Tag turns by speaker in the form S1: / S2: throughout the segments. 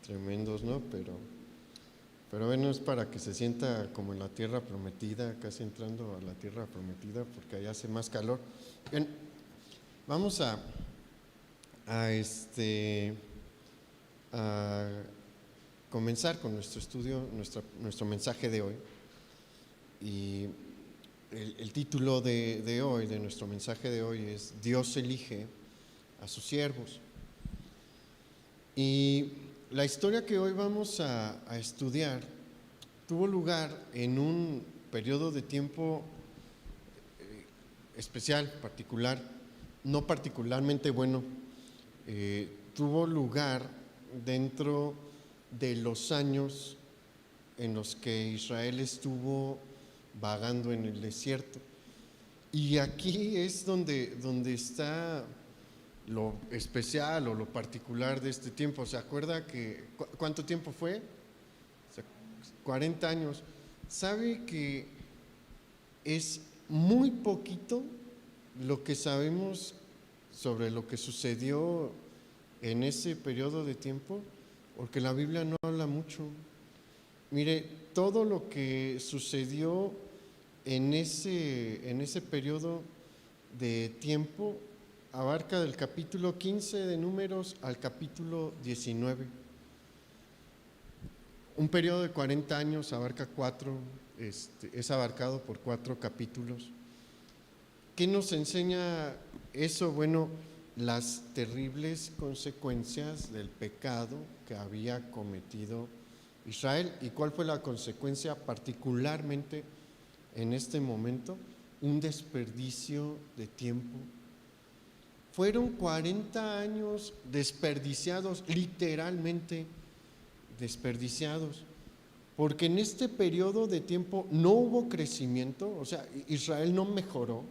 S1: tremendos, ¿no? Pero bueno, es para que se sienta como en la tierra prometida, casi entrando a la tierra prometida, porque allá hace más calor. Bien, vamos a comenzar con nuestro estudio, nuestro mensaje de hoy. Y el título de hoy, de nuestro mensaje de hoy, es Dios elige a sus siervos. Y la historia que hoy vamos a estudiar tuvo lugar en un periodo de tiempo especial, particular, no particularmente bueno. Tuvo lugar dentro de los años en los que Israel estuvo vagando en el desierto. Y aquí es donde está lo especial o lo particular de este tiempo. ¿Se acuerda que cuánto tiempo fue? 40 años. ¿Sabe que es muy poquito lo que sabemos sobre lo que sucedió en ese periodo de tiempo? Porque la Biblia no habla mucho. Mire, todo lo que sucedió en ese periodo de tiempo abarca del capítulo 15 de Números al capítulo 19. Un periodo de 40 años abarca es abarcado por 4 capítulos. ¿Qué nos enseña eso? Bueno, las terribles consecuencias del pecado que había cometido Israel. ¿Y cuál fue la consecuencia particularmente en este momento? Un desperdicio de tiempo. Fueron 40 años desperdiciados, literalmente desperdiciados, porque en este periodo de tiempo no hubo crecimiento, o sea, Israel no mejoró,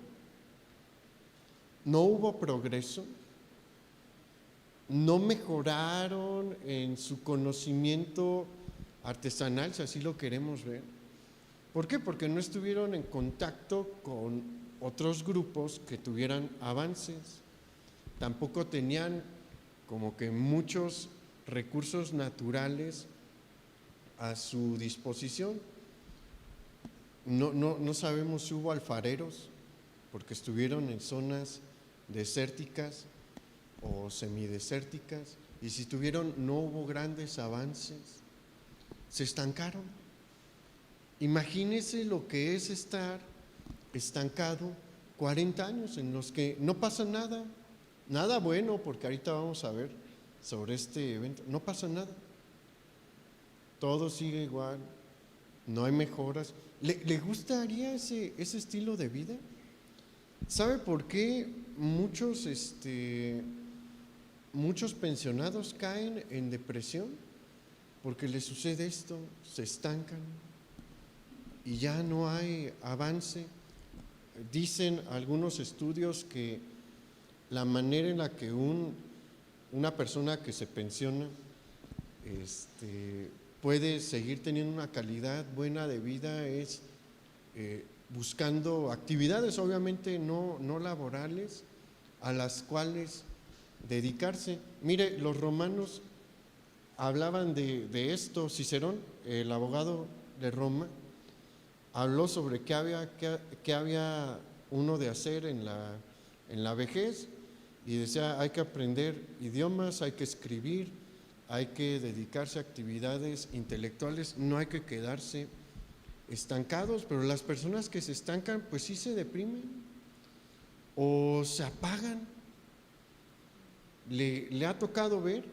S1: no hubo progreso, no mejoraron en su conocimiento artesanal, si así lo queremos ver. ¿Por qué? Porque no estuvieron en contacto con otros grupos que tuvieran avances. Tampoco tenían como que muchos recursos naturales a su disposición. No sabemos si hubo alfareros, porque estuvieron en zonas desérticas o semidesérticas, y si tuvieron, no hubo grandes avances, se estancaron. Imagínese lo que es estar estancado 40 años en los que no pasa nada bueno, porque ahorita vamos a ver sobre este evento, no pasa nada, todo sigue igual, no hay mejoras. ¿Le gustaría ese estilo de vida? ¿Sabe por qué muchos pensionados caen en depresión? Porque les sucede esto, se estancan y ya no hay avance. Dicen algunos estudios que la manera en la que una persona que se pensiona puede seguir teniendo una calidad buena de vida es buscando actividades, obviamente no laborales, a las cuales dedicarse. Mire, los romanos hablaban de esto. Cicerón, el abogado de Roma, habló sobre qué había uno de hacer en la vejez, y decía: hay que aprender idiomas, hay que escribir, hay que dedicarse a actividades intelectuales, no hay que quedarse estancados. Pero las personas que se estancan, pues sí se deprimen o se apagan. Le ha tocado ver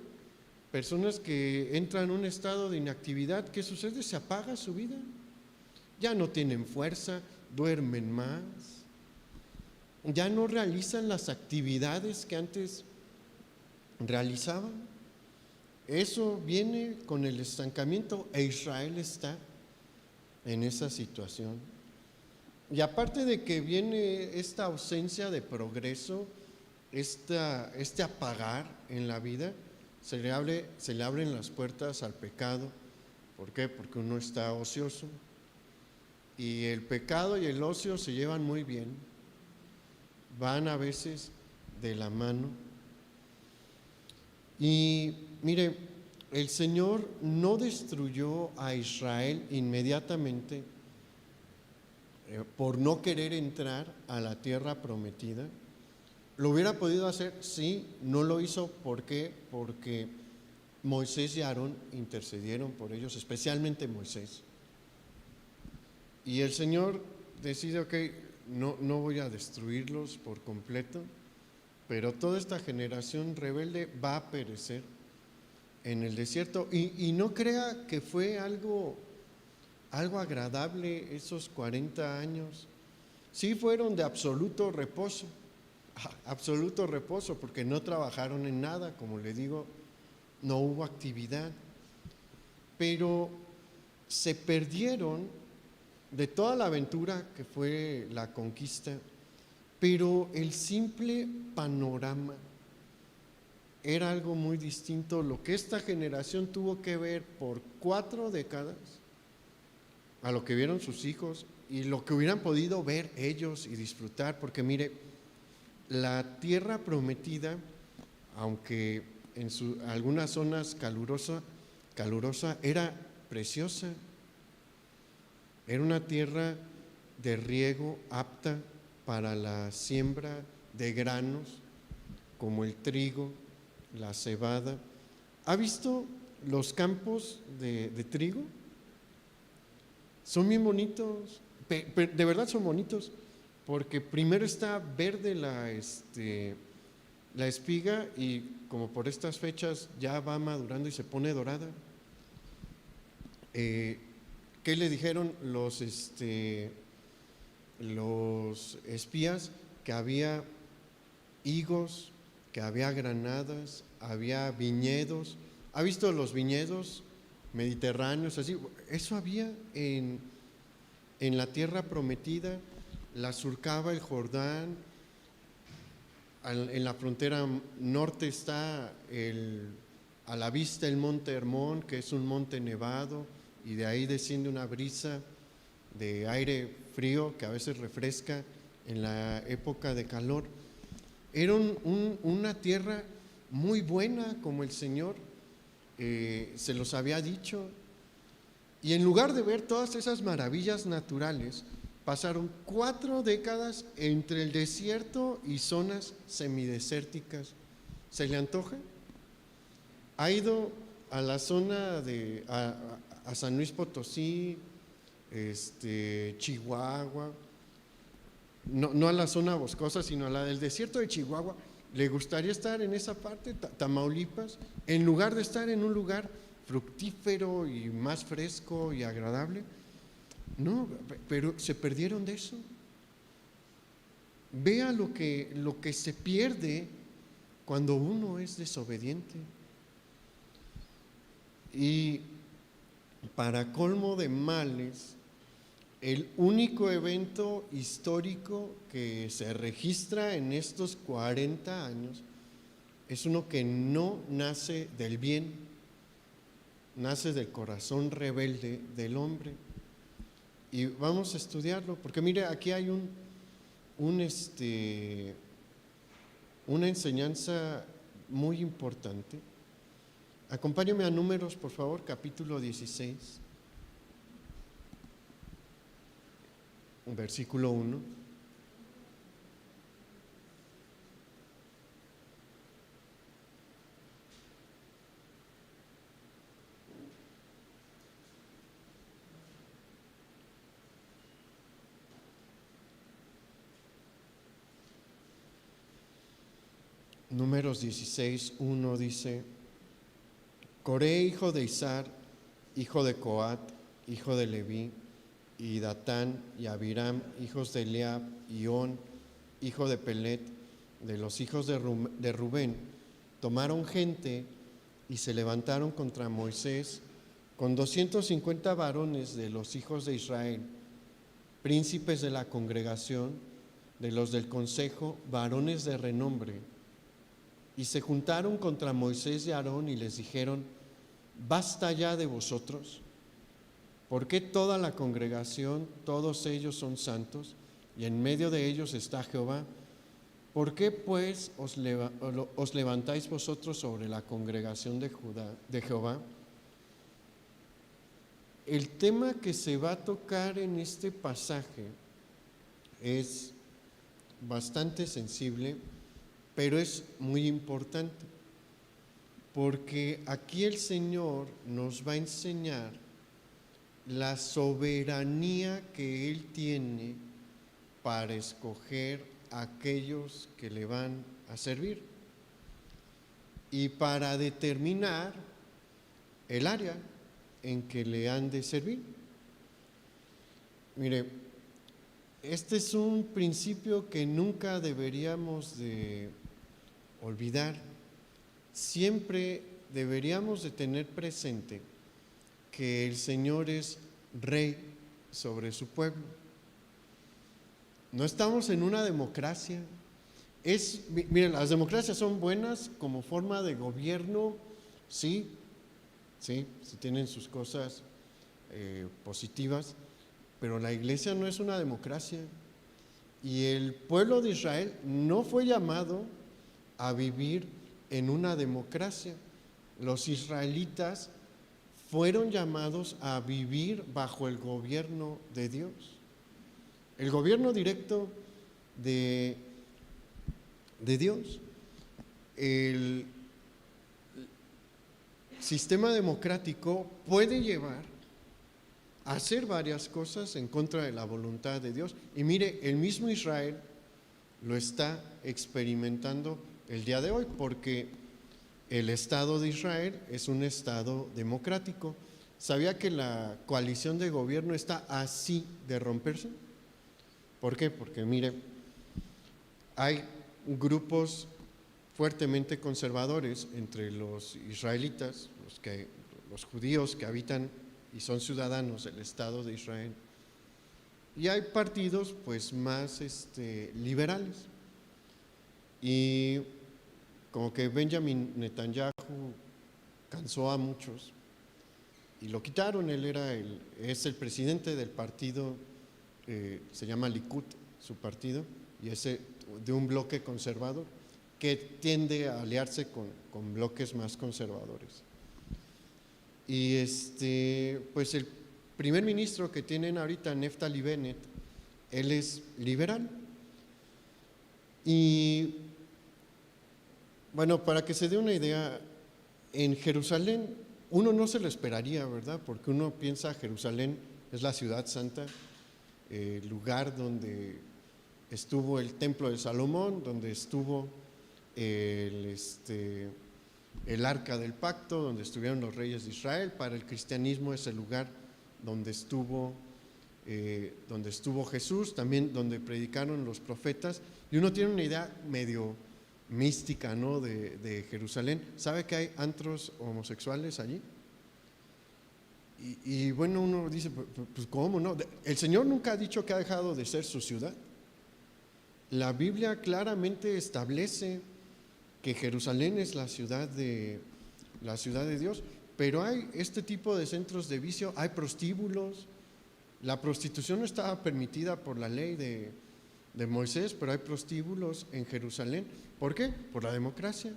S1: personas que entran en un estado de inactividad. ¿Qué sucede? Se apaga su vida, ya no tienen fuerza, duermen más, ya no realizan las actividades que antes realizaban. Eso viene con el estancamiento, e Israel está en esa situación. Y aparte de que viene esta ausencia de progreso, este apagar en la vida, se le abren las puertas al pecado. ¿Por qué? Porque uno está ocioso, y el pecado y el ocio se llevan muy bien, van a veces de la mano. Y mire, el Señor no destruyó a Israel inmediatamente por no querer entrar a la tierra prometida. ¿Lo hubiera podido hacer? Sí, no lo hizo. ¿Por qué? Porque Moisés y Aarón intercedieron por ellos, especialmente Moisés. Y el Señor decide, ok, no voy a destruirlos por completo, pero toda esta generación rebelde va a perecer en el desierto. Y no crea que fue algo agradable esos 40 años. Sí fueron de absoluto reposo, porque no trabajaron en nada, como le digo, no hubo actividad, pero se perdieron de toda la aventura que fue la conquista, pero el simple panorama era algo muy distinto. Lo que esta generación tuvo que ver por 4 décadas, a lo que vieron sus hijos y lo que hubieran podido ver ellos y disfrutar, porque mire, la tierra prometida, aunque en algunas zonas calurosa, era preciosa. Era una tierra de riego apta para la siembra de granos como el trigo, la cebada. ¿Ha visto los campos de trigo? Son bien bonitos, de verdad son bonitos, porque primero está verde la espiga y como por estas fechas ya va madurando y se pone dorada. ¿Qué le dijeron los espías? Que había higos, que había granadas, había viñedos. ¿Ha visto los viñedos mediterráneos? Así, eso había en la tierra prometida. La surcaba el Jordán. En la frontera norte está a la vista el monte Hermón, que es un monte nevado, y de ahí desciende una brisa de aire frío que a veces refresca en la época de calor. Era una tierra muy buena, como el Señor se los había dicho. Y en lugar de ver todas esas maravillas naturales, pasaron 4 décadas entre el desierto y zonas semidesérticas. ¿Se le antoja? ¿Ha ido a la zona a San Luis Potosí, Chihuahua? No a la zona boscosa, sino a la del desierto de Chihuahua. ¿Le gustaría estar en esa parte, Tamaulipas, en lugar de estar en un lugar fructífero y más fresco y agradable? No, pero se perdieron de eso. Vea lo que se pierde cuando uno es desobediente. Y para colmo de males, el único evento histórico que se registra en estos 40 años es uno que no nace del bien, nace del corazón rebelde del hombre. Y vamos a estudiarlo, porque mire, aquí hay una enseñanza muy importante. Acompáñame a Números, por favor, capítulo 16, versículo 1. Números 16, 1 dice: Coré, hijo de Izar, hijo de Coat, hijo de Leví, y Datán y Abiram, hijos de Eliab, y On, hijo de Pelet, de los hijos de Rubén, tomaron gente y se levantaron contra Moisés con 250 varones de los hijos de Israel, príncipes de la congregación, de los del consejo, varones de renombre. Y se juntaron contra Moisés y Aarón y les dijeron: basta ya de vosotros, porque toda la congregación, todos ellos son santos, y en medio de ellos está Jehová. ¿Por qué pues os levantáis vosotros sobre la congregación de Jehová? El tema que se va a tocar en este pasaje es bastante sensible, pero es muy importante, porque aquí el Señor nos va a enseñar la soberanía que Él tiene para escoger a aquellos que le van a servir y para determinar el área en que le han de servir. Mire, este es un principio que nunca deberíamos de olvidar. Siempre deberíamos de tener presente que el Señor es rey sobre su pueblo. No estamos en una democracia. Miren, las democracias son buenas como forma de gobierno, sí tienen sus cosas positivas, pero la iglesia no es una democracia. Y el pueblo de Israel no fue llamado a vivir en una democracia. Los israelitas fueron llamados a vivir bajo el gobierno de Dios. El gobierno directo de Dios. El sistema democrático puede llevar a hacer varias cosas en contra de la voluntad de Dios. Y mire, el mismo Israel lo está experimentando el día de hoy, porque el Estado de Israel es un Estado democrático. ¿Sabía que la coalición de gobierno está así de romperse? ¿Por qué? Porque mire, hay grupos fuertemente conservadores entre los israelitas, los judíos que habitan y son ciudadanos del Estado de Israel, y hay partidos pues más liberales. Y como que Benjamin Netanyahu cansó a muchos y lo quitaron. Él es el presidente del partido, se llama Likud, su partido, y es de un bloque conservador que tiende a aliarse con bloques más conservadores. Y pues el primer ministro que tienen ahorita, Naftali Bennett, él es liberal. Y bueno, para que se dé una idea, en Jerusalén uno no se lo esperaría, ¿verdad? Porque uno piensa Jerusalén es la ciudad santa, el lugar donde estuvo el templo de Salomón, donde estuvo el arca del pacto, donde estuvieron los reyes de Israel. Para el cristianismo es el lugar donde estuvo Jesús, también donde predicaron los profetas. Y uno tiene una idea medio mística, ¿no?, de Jerusalén. ¿Sabe que hay antros homosexuales allí? Y bueno, uno dice, pues ¿cómo no? El Señor nunca ha dicho que ha dejado de ser su ciudad. La Biblia claramente establece que Jerusalén es la ciudad de Dios, pero hay este tipo de centros de vicio, hay prostíbulos. La prostitución no estaba permitida por la ley de Moisés, pero hay prostíbulos en Jerusalén. ¿Por qué? Por la democracia.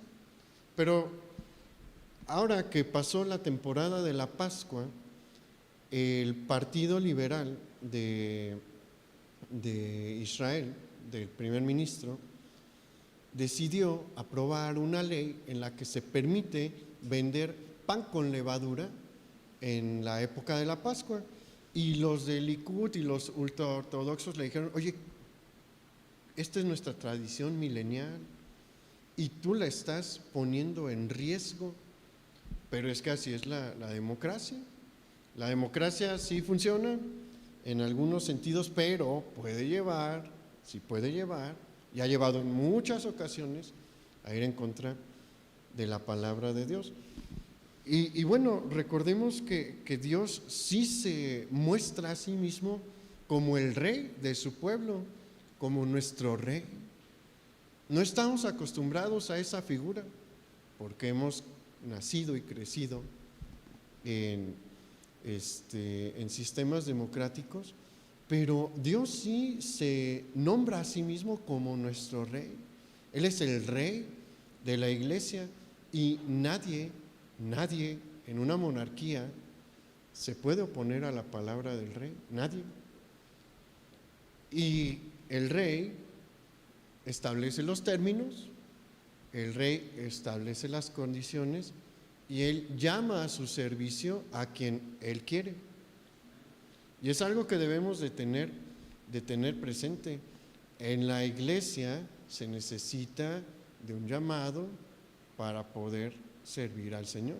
S1: Pero ahora que pasó la temporada de la Pascua, el Partido Liberal de Israel, del primer ministro, decidió aprobar una ley en la que se permite vender pan con levadura en la época de la Pascua. Y los de Likud y los ultraortodoxos le dijeron, oye, esta es nuestra tradición milenial y tú la estás poniendo en riesgo. Pero es que así es la democracia. La democracia sí funciona en algunos sentidos, pero sí puede llevar, y ha llevado en muchas ocasiones a ir en contra de la palabra de Dios. Y bueno, recordemos que Dios sí se muestra a sí mismo como el rey de su pueblo, como nuestro rey. No estamos acostumbrados a esa figura porque hemos nacido y crecido en sistemas democráticos, pero Dios sí se nombra a sí mismo como nuestro rey. Él es el rey de la iglesia y nadie en una monarquía se puede oponer a la palabra del rey, nadie. Y el rey establece los términos, el rey establece las condiciones y él llama a su servicio a quien él quiere. Y es algo que debemos de tener presente. En la iglesia se necesita de un llamado para poder servir al Señor.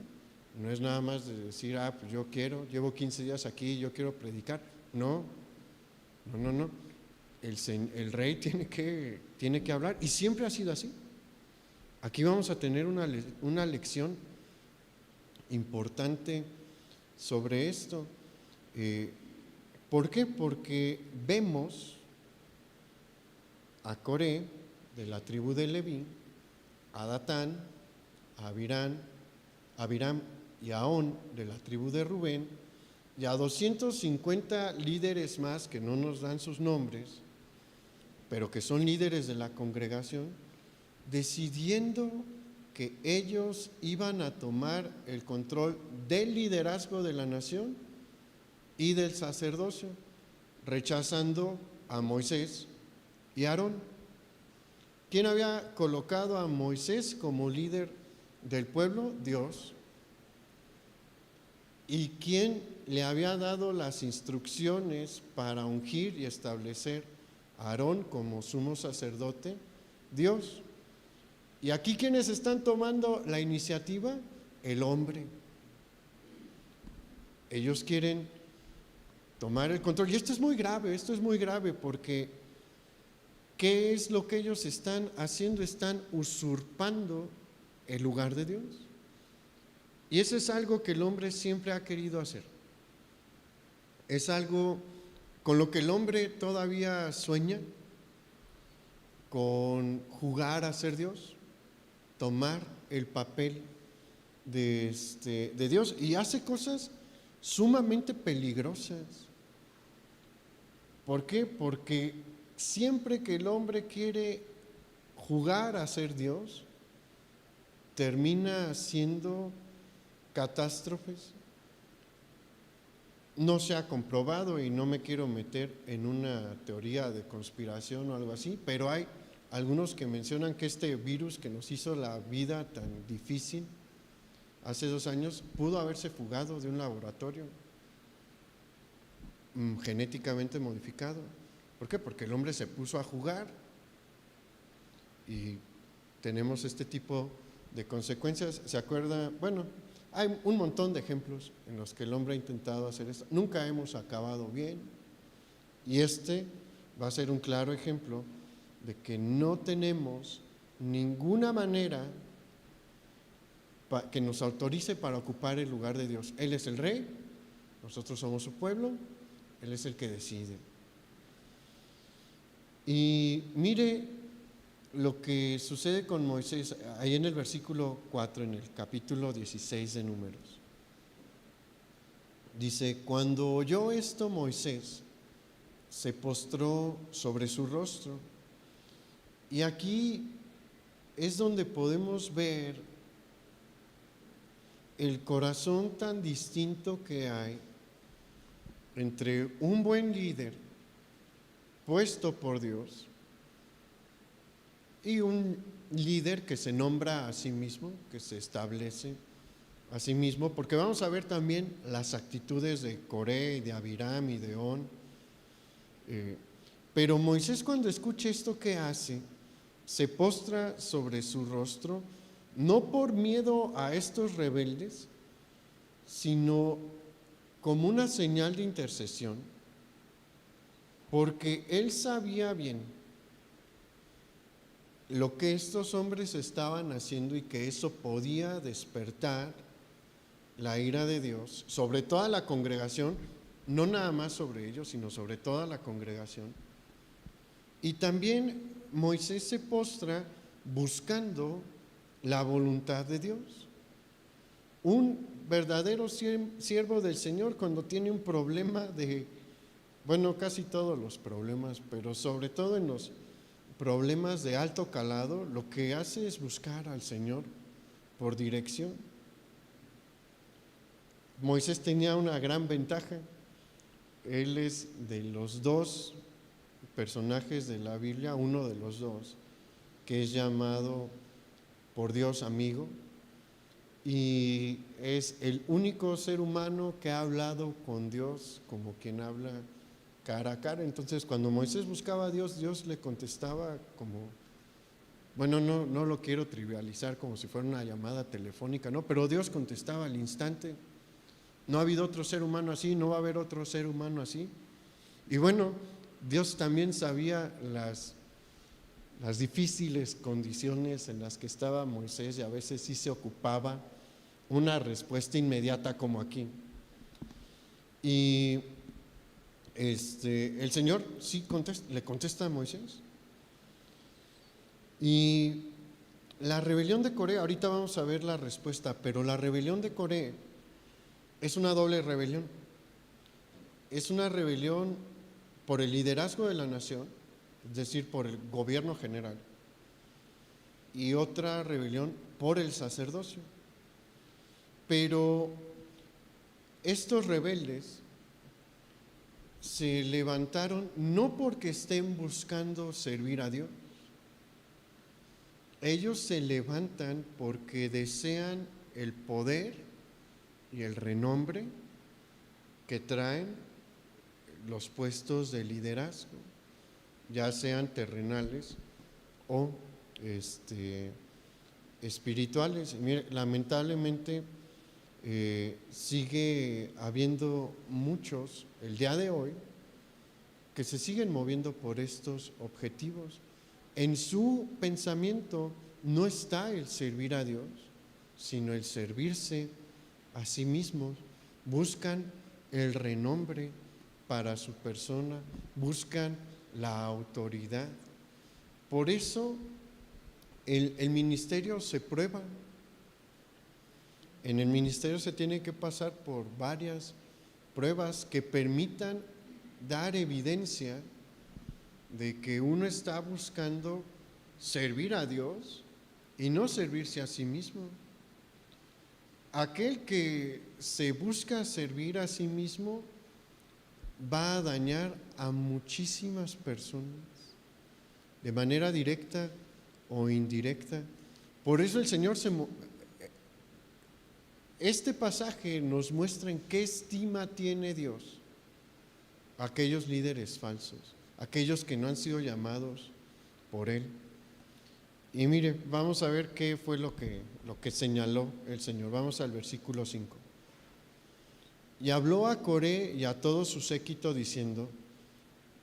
S1: No es nada más de decir, pues yo quiero, llevo 15 días aquí, yo quiero predicar. No. El rey tiene que hablar y siempre ha sido así. Aquí vamos a tener una lección importante sobre esto. ¿Por qué? Porque vemos a Coré de la tribu de Leví, a Datán, a Abiram y a On de la tribu de Rubén, y a 250 líderes más que no nos dan sus nombres, pero que son líderes de la congregación, decidiendo que ellos iban a tomar el control del liderazgo de la nación y del sacerdocio, rechazando a Moisés y a Aarón. ¿Quién había colocado a Moisés como líder del pueblo? Dios. ¿Y quién le había dado las instrucciones para ungir y establecer a Aarón como sumo sacerdote? Dios. ¿Y aquí quiénes están tomando la iniciativa? El hombre. Ellos quieren tomar el control. Y esto es muy grave porque ¿qué es lo que ellos están haciendo? Están usurpando el lugar de Dios. Y eso es algo que el hombre siempre ha querido hacer. Es algo con lo que el hombre todavía sueña, con jugar a ser Dios, tomar el papel de Dios, y hace cosas sumamente peligrosas. ¿Por qué? Porque siempre que el hombre quiere jugar a ser Dios, termina haciendo catástrofes. No se ha comprobado y no me quiero meter en una teoría de conspiración o algo así, pero hay algunos que mencionan que este virus que nos hizo la vida tan difícil hace 2 años pudo haberse fugado de un laboratorio genéticamente modificado. ¿Por qué? Porque el hombre se puso a jugar y tenemos este tipo de consecuencias. ¿Se acuerda? Bueno, hay un montón de ejemplos en los que el hombre ha intentado hacer esto. Nunca hemos acabado bien, y este va a ser un claro ejemplo de que no tenemos ninguna manera que nos autorice para ocupar el lugar de Dios. Él es el rey, nosotros somos su pueblo, Él es el que decide. Y mire lo que sucede con Moisés, ahí en el versículo 4, en el capítulo 16 de Números. Dice: cuando oyó esto Moisés, se postró sobre su rostro. Y aquí es donde podemos ver el corazón tan distinto que hay entre un buen líder puesto por Dios y un líder que se nombra a sí mismo, que se establece a sí mismo, porque vamos a ver también las actitudes de Coré, de Abiram y de On. Pero Moisés, cuando escucha esto, ¿qué hace? Se postra sobre su rostro, no por miedo a estos rebeldes, sino como una señal de intercesión, porque él sabía bien lo que estos hombres estaban haciendo y que eso podía despertar la ira de Dios sobre toda la congregación, no nada más sobre ellos, sino sobre toda la congregación. Y también Moisés se postra buscando la voluntad de Dios. Un verdadero siervo del Señor, cuando tiene un problema casi todos los problemas, pero sobre todo en los problemas de alto calado, lo que hace es buscar al Señor por dirección. Moisés tenía una gran ventaja. Él es de los dos personajes de la Biblia, uno de los dos, que es llamado por Dios amigo, y es el único ser humano que ha hablado con Dios como quien habla cara a cara. Entonces, cuando Moisés buscaba a Dios, Dios le contestaba como, bueno, no lo quiero trivializar como si fuera una llamada telefónica, no, pero Dios contestaba al instante. No ha habido otro ser humano así, no va a haber otro ser humano así. Y bueno, Dios también sabía las difíciles condiciones en las que estaba Moisés, y a veces sí se ocupaba una respuesta inmediata como aquí. Y el Señor sí le contesta a Moisés. Y la rebelión de Coré, ahorita vamos a ver la respuesta, pero la rebelión de Coré es una doble rebelión. Es una rebelión por el liderazgo de la nación, es decir, por el gobierno general, y otra rebelión por el sacerdocio. Pero estos rebeldes se levantaron no porque estén buscando servir a Dios. Ellos se levantan porque desean el poder y el renombre que traen los puestos de liderazgo, ya sean terrenales o espirituales. Mire, lamentablemente sigue habiendo muchos el día de hoy que se siguen moviendo por estos objetivos. En su pensamiento no está el servir a Dios, sino el servirse a sí mismos. Buscan el renombre para su persona, buscan la autoridad. Por eso el ministerio se prueba. En el ministerio se tiene que pasar por varias pruebas que permitan dar evidencia de que uno está buscando servir a Dios y no servirse a sí mismo. Aquel que se busca servir a sí mismo va a dañar a muchísimas personas, de manera directa o indirecta. Por eso el Señor este pasaje nos muestra en qué estima tiene Dios a aquellos líderes falsos, aquellos que no han sido llamados por Él. Y mire, vamos a ver qué fue lo que señaló el Señor. Vamos al versículo 5. Y habló a Coré y a todo su séquito diciendo: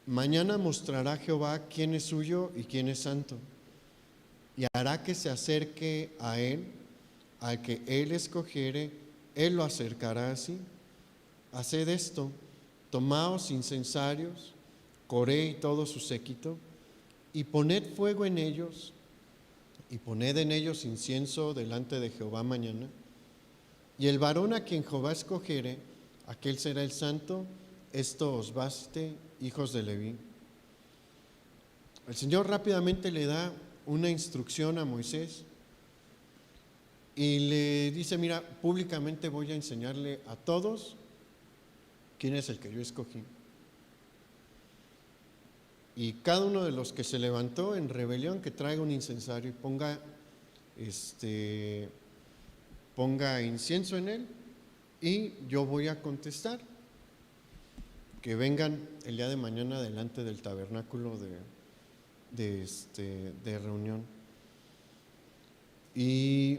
S1: mañana mostrará Jehová quién es suyo y quién es santo, y hará que se acerque a él, al que él escogiere, él lo acercará así. Haced esto: tomaos incensarios, Coré y todo su séquito, y poned fuego en ellos, y poned en ellos incienso delante de Jehová mañana. Y el varón a quien Jehová escogiere, aquel será el santo. Esto os baste, hijos de Leví. El Señor rápidamente le da una instrucción a Moisés y le dice: mira, públicamente voy a enseñarle a todos quién es el que yo escogí. Y cada uno de los que se levantó en rebelión, que traiga un incensario y ponga incienso en él, y yo voy a contestar. Que vengan el día de mañana delante del tabernáculo de reunión. Y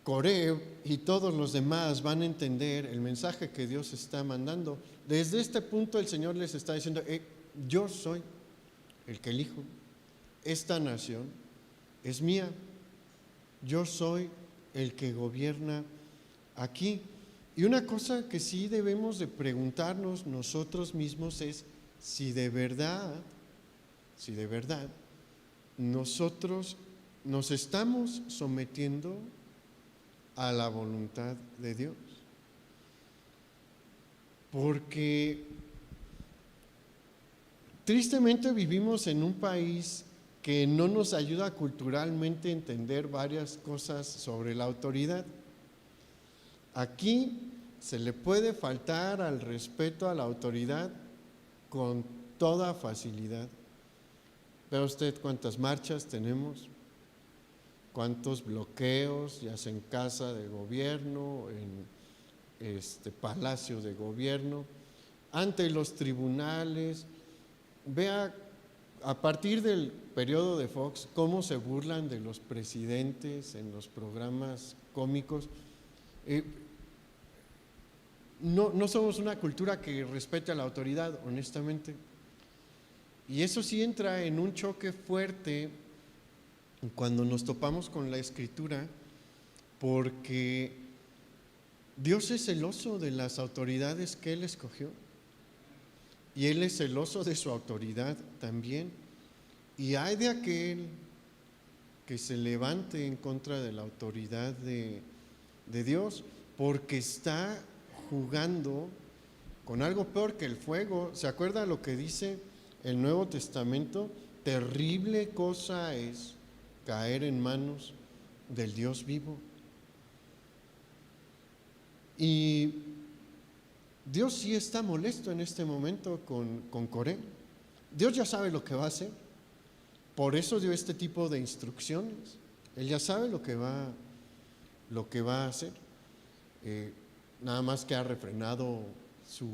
S1: Coré y todos los demás van a entender el mensaje que Dios está mandando. Desde este punto el Señor les está diciendo: yo soy el que elijo. Esta nación es mía. Yo soy el que gobierna aquí. Y una cosa que sí debemos de preguntarnos nosotros mismos es si de verdad nosotros nos estamos sometiendo a la voluntad de Dios. Porque Tristemente vivimos en un país que no nos ayuda culturalmente a entender varias cosas sobre la autoridad. Aquí se le puede faltar al respeto a la autoridad con toda facilidad. Vea usted cuántas marchas tenemos, cuántos bloqueos, ya sea en casa de gobierno, en palacio de gobierno, ante los tribunales. Vea a partir del periodo de Fox cómo se burlan de los presidentes en los programas cómicos. No somos una cultura que respete a la autoridad, honestamente. Y eso sí entra en un choque fuerte cuando nos topamos con la Escritura, porque Dios es celoso de las autoridades que Él escogió. Y Él es celoso de su autoridad también. Y hay de aquel que se levante en contra de la autoridad de Dios, porque está jugando con algo peor que el fuego. ¿Se acuerda lo que dice el Nuevo Testamento? Terrible cosa es caer en manos del Dios vivo. Y Dios sí está molesto en este momento con Coré. Dios ya sabe lo que va a hacer. Por eso dio este tipo de instrucciones. Él ya sabe lo que va a hacer. Nada más que ha refrenado su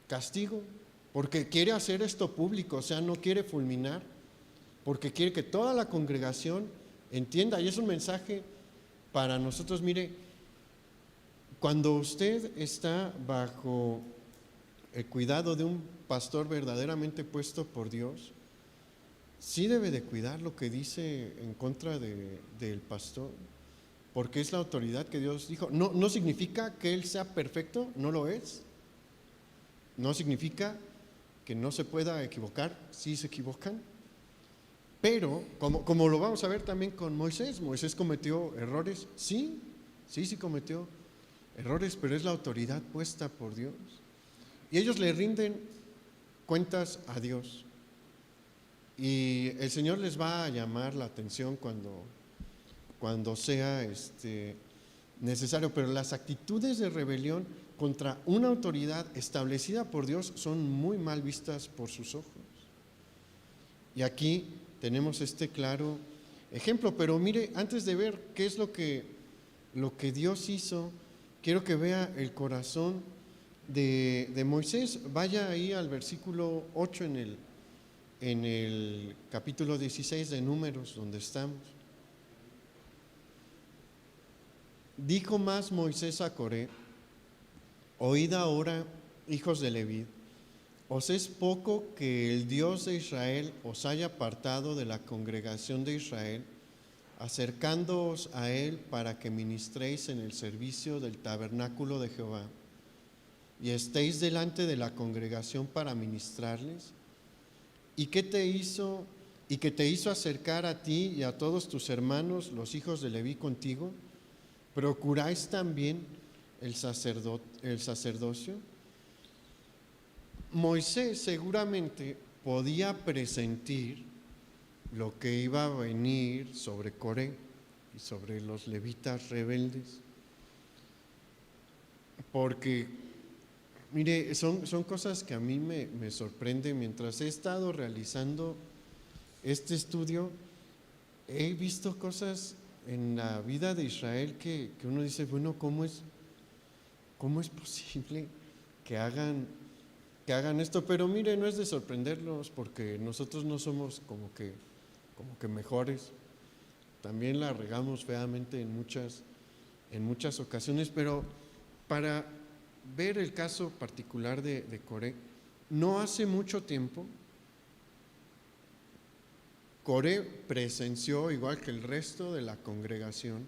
S1: castigo, porque quiere hacer esto público, o sea, no quiere fulminar, porque quiere que toda la congregación entienda. Y es un mensaje para nosotros. Mire, cuando usted está bajo el cuidado de un pastor verdaderamente puesto por Dios, sí debe de cuidar lo que dice en contra del pastor, porque es la autoridad que Dios dijo. No significa que él sea perfecto, no lo es. No significa que no se pueda equivocar, sí se equivocan. Pero, como lo vamos a ver también con Moisés, Moisés cometió errores, sí cometió errores, pero es la autoridad puesta por Dios. Y ellos le rinden cuentas a Dios. Y el Señor les va a llamar la atención cuando sea necesario, pero las actitudes de rebelión contra una autoridad establecida por Dios son muy mal vistas por sus ojos. Y aquí tenemos este claro ejemplo. Pero mire, antes de ver qué es lo que Dios hizo, quiero que vea el corazón de Moisés. Vaya ahí al versículo 8 en el capítulo 16 de Números, donde estamos. Dijo más Moisés a Coré: oíd ahora, hijos de Leví, ¿os es poco que el Dios de Israel os haya apartado de la congregación de Israel, acercándoos a Él para que ministréis en el servicio del tabernáculo de Jehová, y estéis delante de la congregación para ministrarles? ¿Y qué te hizo? ¿Y que te hizo acercar a ti y a todos tus hermanos, los hijos de Leví, contigo? ¿Procuráis también el sacerdocio? Moisés seguramente podía presentir lo que iba a venir sobre Coré y sobre los levitas rebeldes, porque mire, son cosas que a mí me sorprenden. Mientras he estado realizando este estudio, he visto cosas en la vida de Israel que uno dice, bueno, ¿cómo es posible que hagan esto? Pero mire, no es de sorprenderlos, porque nosotros no somos como que mejores. También la regamos feamente en muchas ocasiones. Pero para ver el caso particular de Coré, no hace mucho tiempo Coré presenció, igual que el resto de la congregación,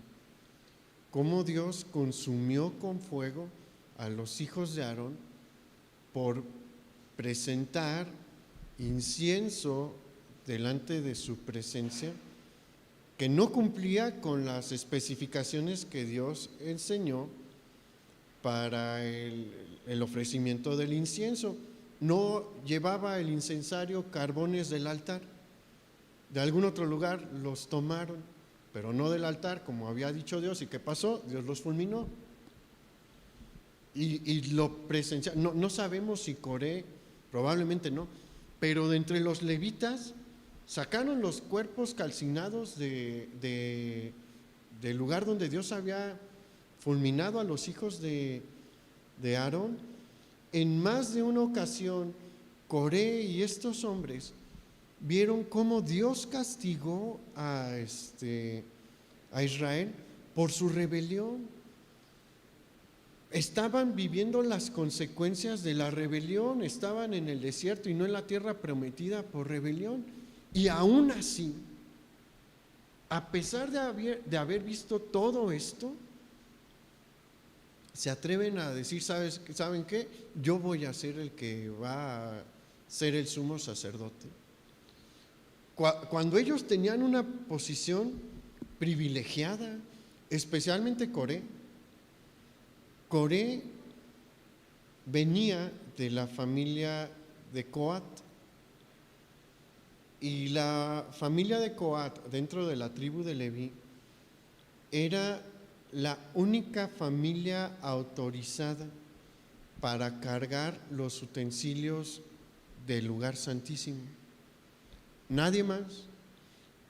S1: cómo Dios consumió con fuego a los hijos de Aarón por presentar incienso delante de su presencia, que no cumplía con las especificaciones que Dios enseñó para el ofrecimiento del incienso. no llevaba el incensario carbones del altar. De algún otro lugar los tomaron, pero no del altar, como había dicho Dios. ¿Y qué pasó? Dios los fulminó. Y lo presenciaron. No sabemos si Coré, probablemente no, pero de entre los levitas sacaron los cuerpos calcinados del lugar donde Dios había fulminado a los hijos de Aarón. En más de una ocasión, Coré y estos hombres vieron cómo Dios castigó a Israel por su rebelión. Estaban viviendo las consecuencias de la rebelión, estaban en el desierto y no en la tierra prometida por rebelión. Y aún así, a pesar de haber visto todo esto, se atreven a decir, ¿saben qué? Yo voy a ser el que va a ser el sumo sacerdote. Cuando ellos tenían una posición privilegiada, especialmente Coré venía de la familia de Coat, y la familia de Coat dentro de la tribu de Leví era la única familia autorizada para cargar los utensilios del lugar santísimo. Nadie más.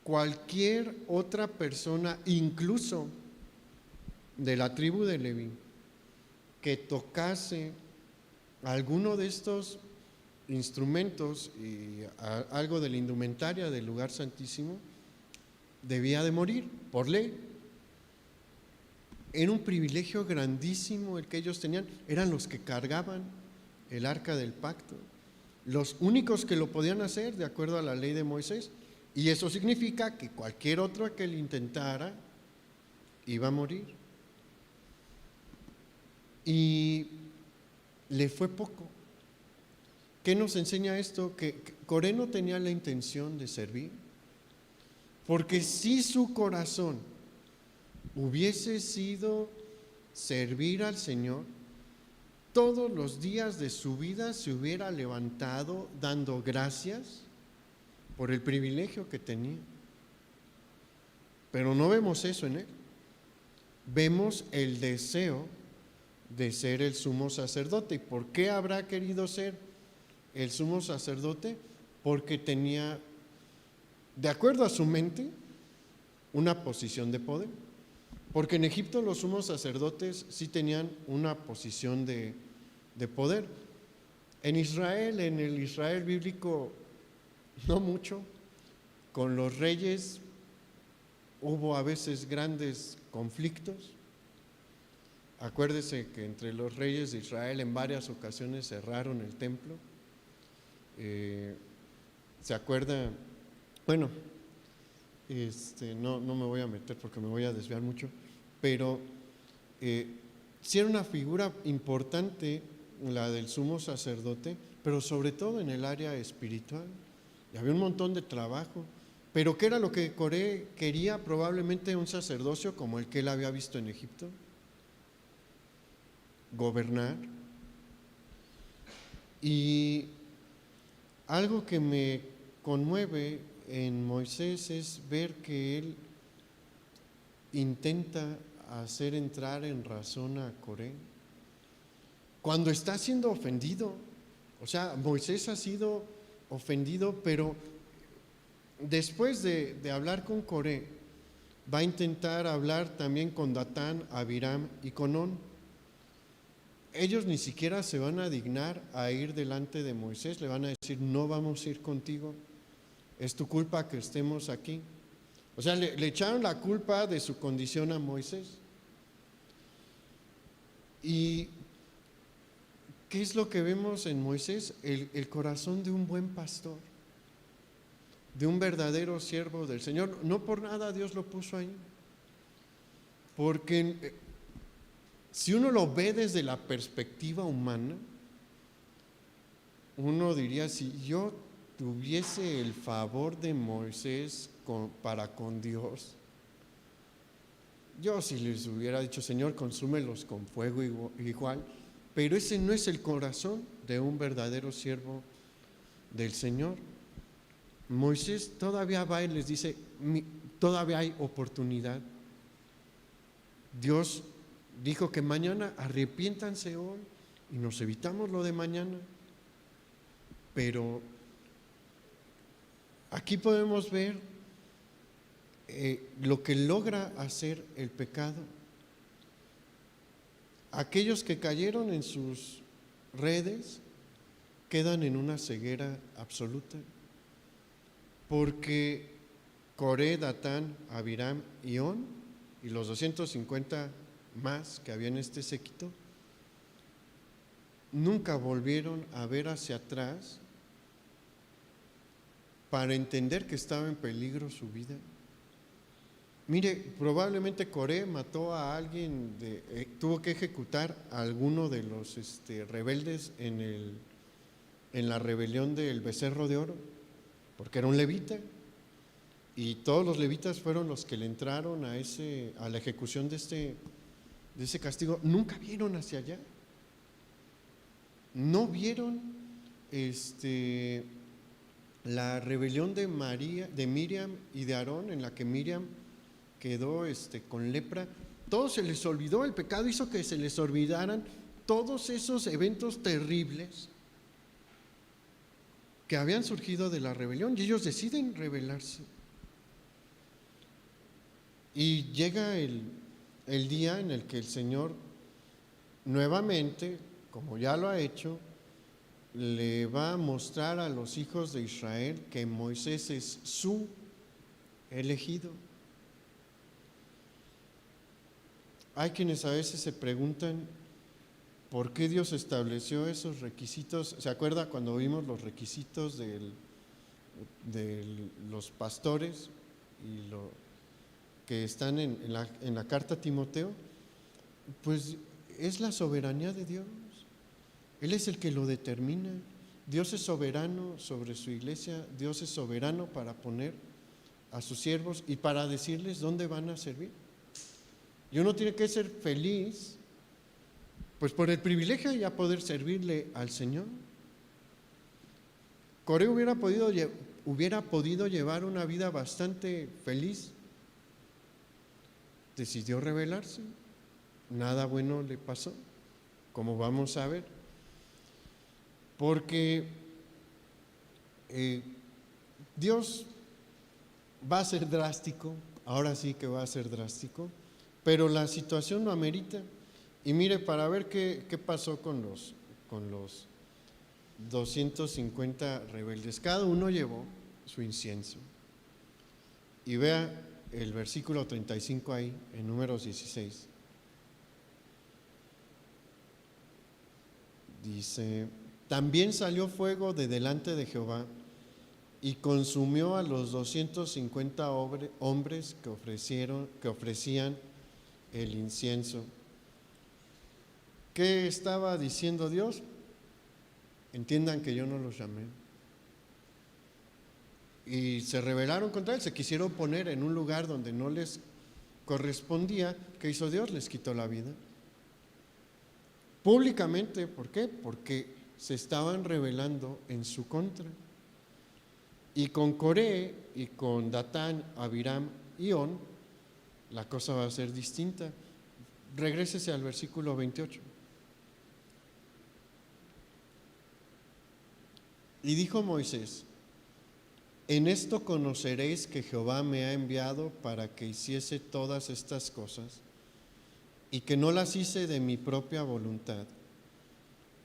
S1: Cualquier otra persona, incluso de la tribu de Leví, que tocase alguno de estos instrumentos y algo de la indumentaria del lugar santísimo, debía de morir por ley. Era un privilegio grandísimo el que ellos tenían. Eran los que cargaban el arca del pacto, los únicos que lo podían hacer de acuerdo a la ley de Moisés, y eso significa que cualquier otro que lo intentara iba a morir. Y le fue poco. ¿Qué nos enseña esto? Que Coré no tenía la intención de servir, porque si su corazón hubiese sido servir al Señor, todos los días de su vida se hubiera levantado dando gracias por el privilegio que tenía. Pero no vemos eso en él. Vemos el deseo de ser el sumo sacerdote. ¿Y por qué habrá querido ser el sumo sacerdote? Porque tenía, de acuerdo a su mente, una posición de poder. Porque en Egipto los sumos sacerdotes sí tenían una posición de poder. En Israel, en el Israel bíblico, no mucho. Con los reyes hubo a veces grandes conflictos. Acuérdese que entre los reyes de Israel en varias ocasiones cerraron el templo. ¿Se acuerda? Bueno, no me voy a meter porque me voy a desviar mucho, pero sí era una figura importante la del sumo sacerdote, pero sobre todo en el área espiritual. Y había un montón de trabajo. Pero ¿qué era lo que Coré quería? Probablemente un sacerdocio como el que él había visto en Egipto. Gobernar. Y algo que me conmueve en Moisés es ver que él intenta hacer entrar en razón a Coré cuando está siendo ofendido. O sea, Moisés ha sido ofendido, pero después de hablar con Coré, va a intentar hablar también con Datán, Abiram y con On. Ellos ni siquiera se van a dignar a ir delante de Moisés, le van a decir, no vamos a ir contigo, es tu culpa que estemos aquí. O sea, le echaron la culpa de su condición a Moisés. ¿Y qué es lo que vemos en Moisés? El corazón de un buen pastor, de un verdadero siervo del Señor. No por nada Dios lo puso ahí, porque si uno lo ve desde la perspectiva humana, uno diría, si yo tuviese el favor de Moisés para con Dios, yo si les hubiera dicho, Señor, consúmelos con fuego igual, pero ese no es el corazón de un verdadero siervo del Señor. Moisés todavía va y les dice, todavía hay oportunidad. Dios dijo que mañana arrepiéntanse hoy y nos evitamos lo de mañana. Pero aquí podemos ver lo que logra hacer el pecado. Aquellos que cayeron en sus redes quedan en una ceguera absoluta, porque Coré, Datán, Abiram y On, y los 250 más que había en este séquito, nunca volvieron a ver hacia atrás para entender que estaba en peligro su vida. Mire, probablemente Coré mató a alguien, tuvo que ejecutar a alguno de los rebeldes en la rebelión del becerro de oro, porque era un levita, y todos los levitas fueron los que le entraron a la ejecución de ese castigo. Nunca vieron hacia allá, no vieron la rebelión de Miriam y de Aarón, en la que Miriam quedó con lepra. Todo se les olvidó, el pecado hizo que se les olvidaran todos esos eventos terribles que habían surgido de la rebelión, y ellos deciden rebelarse. Y llega el día en el que el Señor nuevamente, como ya lo ha hecho, le va a mostrar a los hijos de Israel que Moisés es su elegido. Hay quienes a veces se preguntan por qué Dios estableció esos requisitos. ¿Se acuerda cuando vimos los requisitos de los pastores y que están en la carta a Timoteo? Pues es la soberanía de Dios. Él es el que lo determina. Dios es soberano sobre su iglesia. Dios es soberano para poner a sus siervos y para decirles dónde van a servir. Y uno tiene que ser feliz, pues por el privilegio de ya poder servirle al Señor. Coré hubiera podido llevar una vida bastante feliz. Decidió rebelarse. Nada bueno le pasó, como vamos a ver. Porque Dios va a ser drástico, ahora sí que va a ser drástico, pero la situación lo amerita. Y mire, para ver qué pasó con los 250 rebeldes, cada uno llevó su incienso. Y vea el versículo 35 ahí, en Números 16. Dice: también salió fuego de delante de Jehová y consumió a los 250 hombres que ofrecían el incienso. ¿Qué estaba diciendo Dios? Entiendan que yo no los llamé. Y se rebelaron contra él, se quisieron poner en un lugar donde no les correspondía. ¿Qué hizo Dios? Les quitó la vida. Públicamente, ¿por qué? Porque se estaban rebelando en su contra. Y con Coré y con Datán, Abiram y On, la cosa va a ser distinta. Regrésese al versículo 28. Y dijo Moisés: en esto conoceréis que Jehová me ha enviado para que hiciese todas estas cosas, y que no las hice de mi propia voluntad,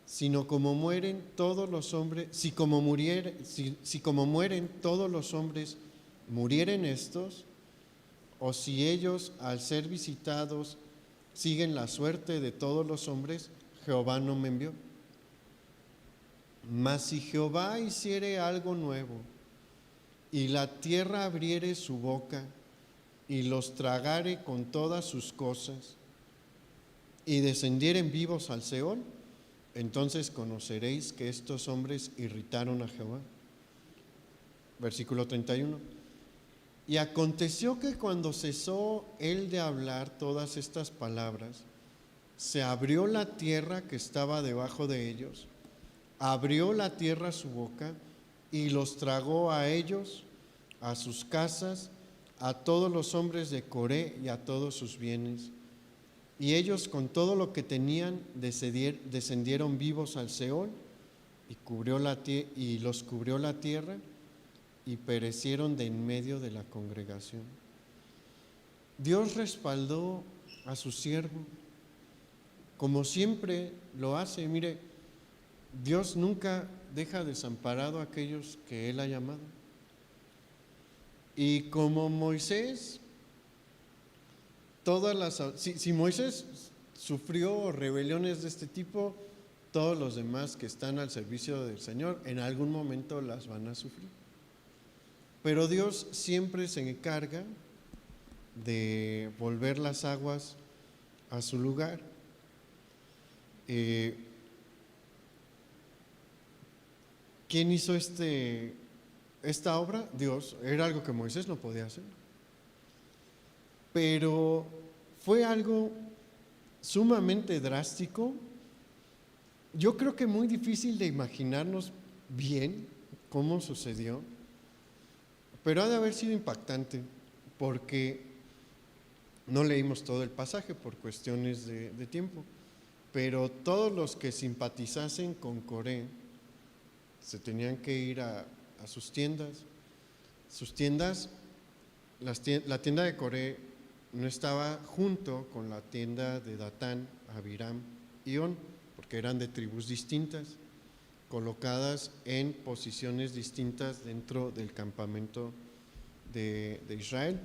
S1: sino como mueren todos los hombres, si como mueren todos los hombres, murieren estos, o si ellos al ser visitados siguen la suerte de todos los hombres, Jehová no me envió. Mas si Jehová hiciere algo nuevo, y la tierra abriere su boca, y los tragare con todas sus cosas, y descendieren vivos al Seol, entonces conoceréis que estos hombres irritaron a Jehová. Versículo 31. Y aconteció que cuando cesó él de hablar todas estas palabras, se abrió la tierra que estaba debajo de ellos, abrió la tierra su boca y los tragó a ellos, a sus casas, a todos los hombres de Coré y a todos sus bienes. Y ellos con todo lo que tenían descendieron vivos al Seol y los cubrió la tierra y perecieron de en medio de la congregación. Dios respaldó a su siervo, como siempre lo hace. Mire, Dios nunca deja desamparado a aquellos que Él ha llamado. Y como Moisés, si Moisés sufrió rebeliones de este tipo, todos los demás que están al servicio del Señor en algún momento las van a sufrir. Pero Dios siempre se encarga de volver las aguas a su lugar. ¿Quién hizo esta obra? Dios. Era algo que Moisés no podía hacer. Pero fue algo sumamente drástico. Yo creo que muy difícil de imaginarnos bien cómo sucedió, pero ha de haber sido impactante porque no leímos todo el pasaje por cuestiones de tiempo, pero todos los que simpatizasen con Coré se tenían que ir a sus tiendas. La tienda de Coré no estaba junto con la tienda de Datán, Abiram y On, porque eran de tribus distintas, colocadas en posiciones distintas dentro del campamento de Israel.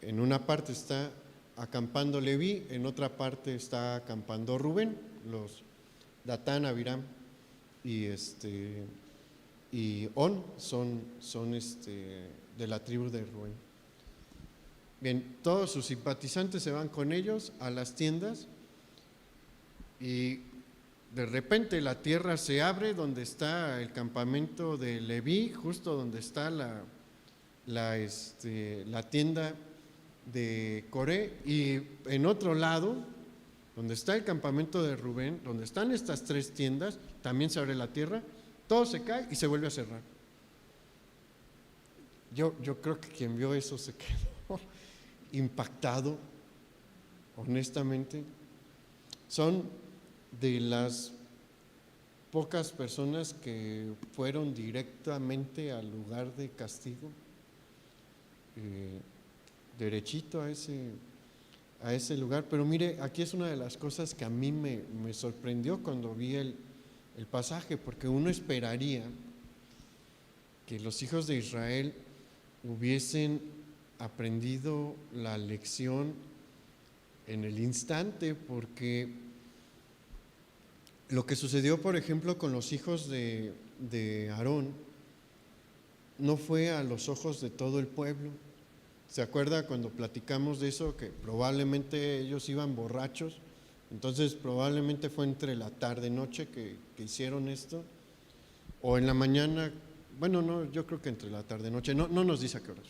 S1: En una parte está acampando Leví, en otra parte está acampando Rubén. Los Datán, Abiram y On son de la tribu de Rubén. Bien, todos sus simpatizantes se van con ellos a las tiendas y de repente la tierra se abre donde está el campamento de Leví, justo donde está la tienda de Coré, y en otro lado, donde está el campamento de Rubén, donde están estas tres tiendas, también se abre la tierra, todo se cae y se vuelve a cerrar. Yo creo que quien vio eso se quedó impactado, honestamente. Son de las pocas personas que fueron directamente al lugar de castigo, derechito a ese lugar. Pero mire, aquí es una de las cosas que a mí me sorprendió cuando vi el pasaje, porque uno esperaría que los hijos de Israel hubiesen aprendido la lección en el instante, porque lo que sucedió, por ejemplo, con los hijos de Aarón no fue a los ojos de todo el pueblo. ¿Se acuerda cuando platicamos de eso? Que probablemente ellos iban borrachos, entonces probablemente fue entre la tarde-noche que hicieron esto, o en la mañana. Bueno, no, yo creo que entre la tarde-noche, no nos dice a qué horas.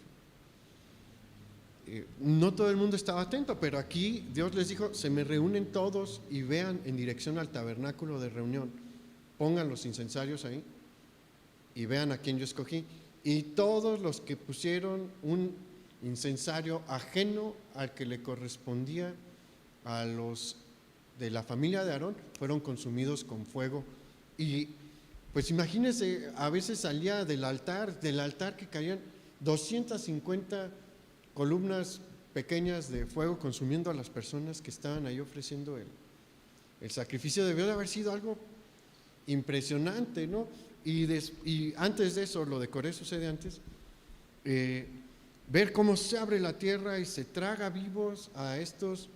S1: No todo el mundo estaba atento, pero aquí Dios les dijo: se me reúnen todos y vean en dirección al tabernáculo de reunión, pongan los incensarios ahí y vean a quién yo escogí. Y todos los que pusieron un incensario ajeno al que le correspondía a los de la familia de Aarón fueron consumidos con fuego. Y pues imagínense, a veces salía del altar que caían 250 columnas pequeñas de fuego consumiendo a las personas que estaban ahí ofreciendo el sacrificio. Debió de haber sido algo impresionante, ¿no? Y antes de eso, lo de Coré sucede antes, ver cómo se abre la tierra y se traga vivos a estos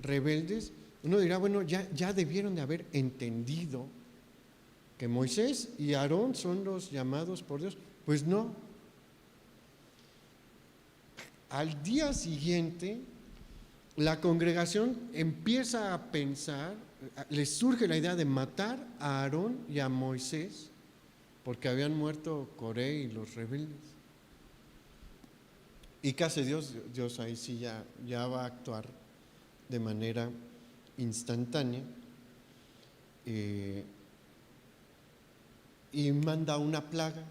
S1: rebeldes. Uno dirá, bueno, ya debieron de haber entendido que Moisés y Aarón son los llamados por Dios. Pues no. Al día siguiente, la congregación empieza a pensar, les surge la idea de matar a Aarón y a Moisés porque habían muerto Coré y los rebeldes. ¿Y qué hace Dios? Dios ahí sí ya va a actuar de manera instantánea, y manda una plaga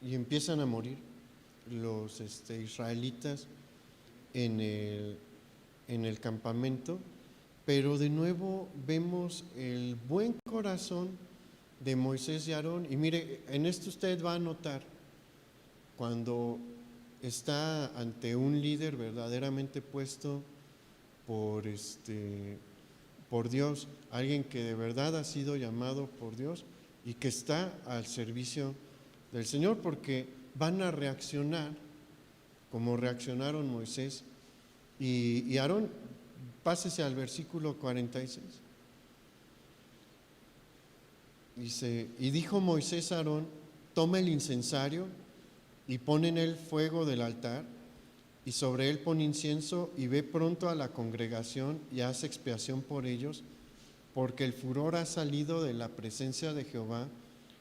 S1: y empiezan a morir los israelitas en el campamento. Pero de nuevo vemos el buen corazón de Moisés y Aarón. Y mire, en esto usted va a notar, cuando está ante un líder verdaderamente puesto por Dios, alguien que de verdad ha sido llamado por Dios y que está al servicio del Señor, porque van a reaccionar como reaccionaron Moisés y Aarón. Pásese al versículo 46. Dice: y dijo Moisés a Aarón: toma el incensario y pon en él fuego del altar, y sobre él pon incienso, y ve pronto a la congregación y haz expiación por ellos, porque el furor ha salido de la presencia de Jehová,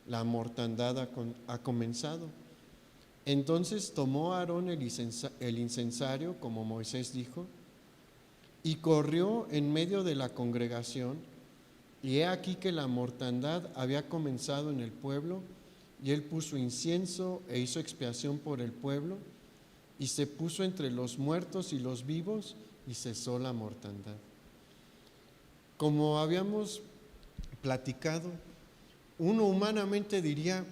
S1: la mortandad ha comenzado. Entonces tomó Aarón el incensario, como Moisés dijo, y corrió en medio de la congregación, y he aquí que la mortandad había comenzado en el pueblo, y él puso incienso e hizo expiación por el pueblo, y se puso entre los muertos y los vivos, y cesó la mortandad. Como habíamos platicado, uno humanamente diría,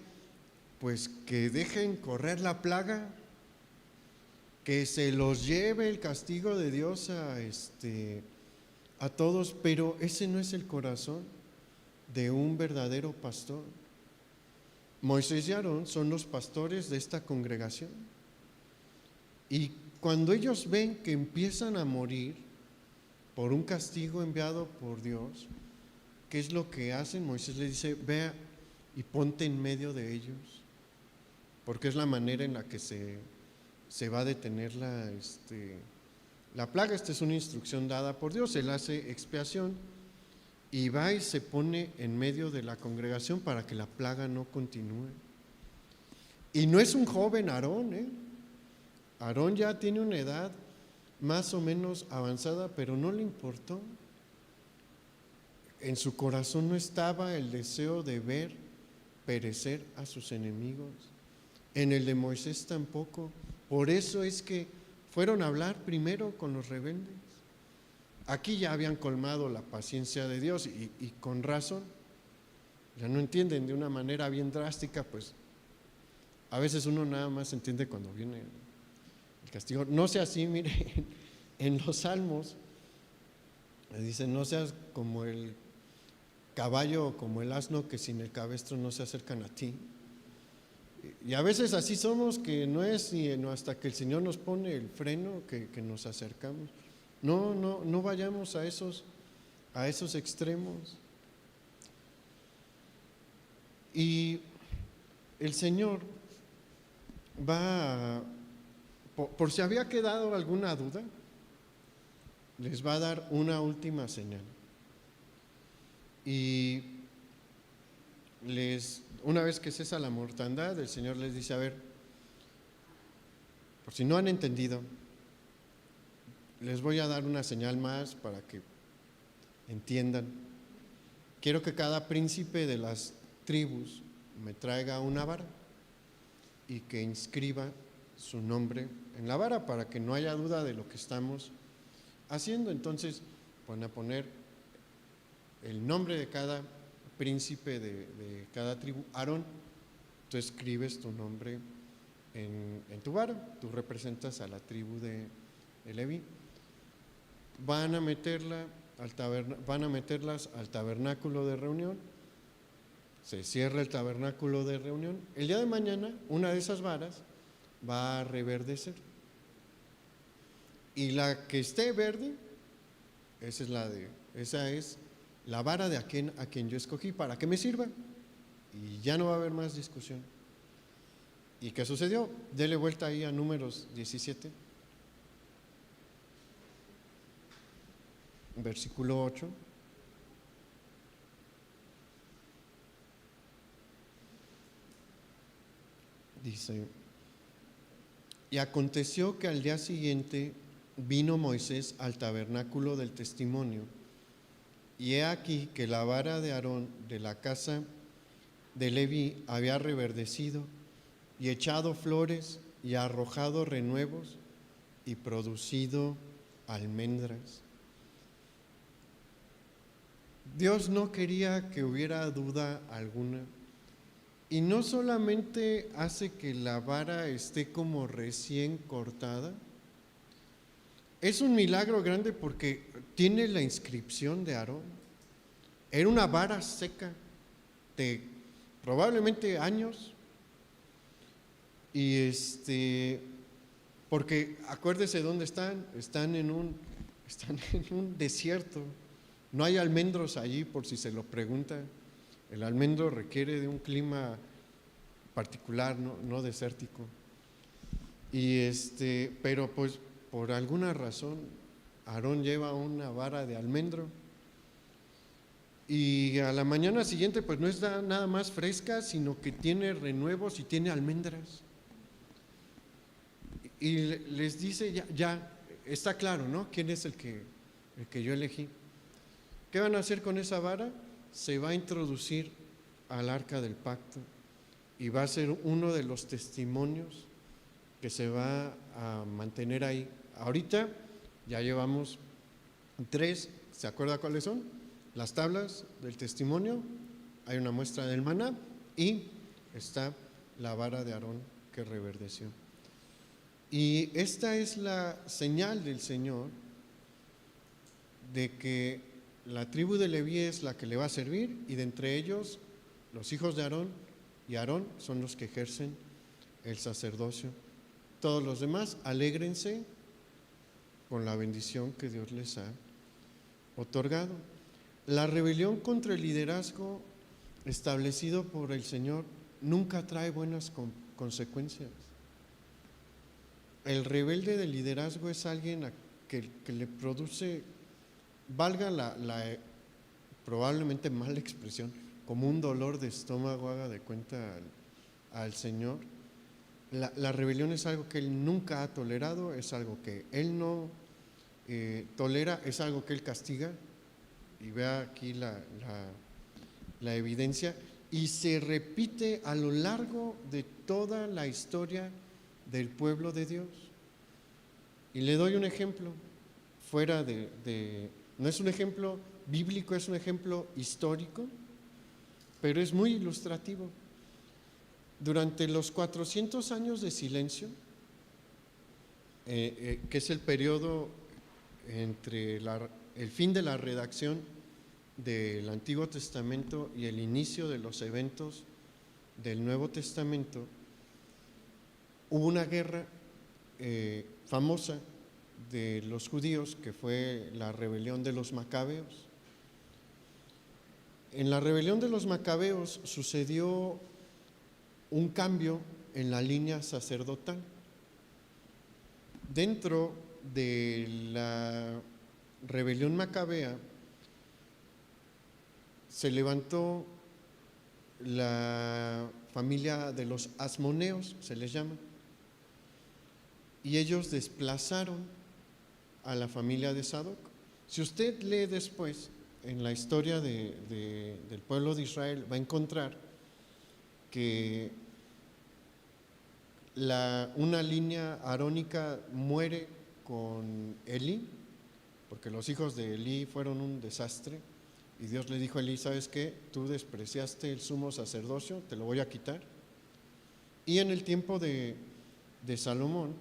S1: pues que dejen correr la plaga, que se los lleve el castigo de Dios a todos, pero ese no es el corazón de un verdadero pastor. Moisés y Aarón son los pastores de esta congregación, y cuando ellos ven que empiezan a morir por un castigo enviado por Dios, ¿qué es lo que hacen? Moisés les dice: vea y ponte en medio de ellos, porque es la manera en la que se va a detener la plaga. Esta es una instrucción dada por Dios. Él hace expiación y va y se pone en medio de la congregación para que la plaga no continúe. Y no es un joven Aarón, Aarón ya tiene una edad más o menos avanzada, pero no le importó. En su corazón no estaba el deseo de ver perecer a sus enemigos. En el de Moisés tampoco. Por eso es que fueron a hablar primero con los rebeldes. Aquí ya habían colmado la paciencia de Dios y con razón. Ya no entienden de una manera bien drástica, pues a veces uno nada más entiende cuando viene el castigo. No sea así, mire, en los Salmos dicen: no seas como el caballo o como el asno, que sin el cabestro no se acercan a ti. Y a veces así somos, que no es sino hasta que el Señor nos pone el freno que nos acercamos. No vayamos a esos extremos. Y el Señor va, por si había quedado alguna duda, les va a dar una última señal. Y una vez que cesa la mortandad, el Señor les dice: a ver, por si no han entendido, les voy a dar una señal más para que entiendan. Quiero que cada príncipe de las tribus me traiga una vara y que inscriba su nombre en la vara, para que no haya duda de lo que estamos haciendo. Entonces van a poner el nombre de cada príncipe de cada tribu. Aarón, tú escribes tu nombre en tu vara, tú representas a la tribu de Leví. Van a meterlas al tabernáculo de reunión. Se cierra el tabernáculo de reunión. El día de mañana, una de esas varas va a reverdecer, y la que esté verde, esa es la vara de a quien yo escogí para que me sirva, y ya no va a haber más discusión. ¿Y qué sucedió? Dele vuelta ahí a Números 17, versículo 8. Dice: y aconteció que al día siguiente vino Moisés al tabernáculo del testimonio, Y he aquí que la vara de Aarón de la casa de Leví había reverdecido y echado flores y arrojado renuevos y producido almendras. Dios no quería que hubiera duda alguna. Y no solamente hace que la vara esté como recién cortada, es un milagro grande porque tiene la inscripción de Aarón. Era una vara seca de probablemente años. Y porque acuérdese dónde están en un desierto. No hay almendros allí, por si se lo pregunta. El almendro requiere de un clima particular, no desértico. Y pero pues por alguna razón Aarón lleva una vara de almendro y a la mañana siguiente pues no está nada más fresca, sino que tiene renuevos y tiene almendras. Y les dice, ya está claro, ¿no? ¿Quién es el que yo elegí? ¿Qué van a hacer con esa vara? Se va a introducir al arca del pacto y va a ser uno de los testimonios que se va a mantener ahí. Ahorita ya llevamos 3, ¿se acuerda cuáles son? Las tablas del testimonio, hay una muestra del maná y está la vara de Aarón que reverdeció. Y esta es la señal del Señor de que la tribu de Leví es la que le va a servir y de entre ellos los hijos de Aarón y Aarón son los que ejercen el sacerdocio. Todos los demás, alégrense con la bendición que Dios les ha otorgado. La rebelión contra el liderazgo establecido por el Señor nunca trae buenas consecuencias. El rebelde del liderazgo es alguien que le produce, valga la probablemente mala expresión, como un dolor de estómago, haga de cuenta al Señor. La rebelión es algo que Él nunca ha tolerado, es algo que Él no tolera, es algo que Él castiga. Y vea aquí la evidencia. Y se repite a lo largo de toda la historia del pueblo de Dios. Y le doy un ejemplo, no es un ejemplo bíblico, es un ejemplo histórico, pero es muy ilustrativo. Durante los 400 años de silencio, que es el periodo entre el fin de la redacción del Antiguo Testamento y el inicio de los eventos del Nuevo Testamento, hubo una guerra famosa de los judíos que fue la rebelión de los macabeos. En la rebelión de los macabeos sucedió un cambio en la línea sacerdotal. Dentro de la rebelión macabea se levantó la familia de los asmoneos, se les llama, y ellos desplazaron a la familia de Sadoc. Si usted lee después en la historia del pueblo de Israel, va a encontrar que una línea arónica muere con Elí, porque los hijos de Elí fueron un desastre, y Dios le dijo a Elí, ¿sabes qué? Tú despreciaste el sumo sacerdocio, te lo voy a quitar. Y en el tiempo de Salomón,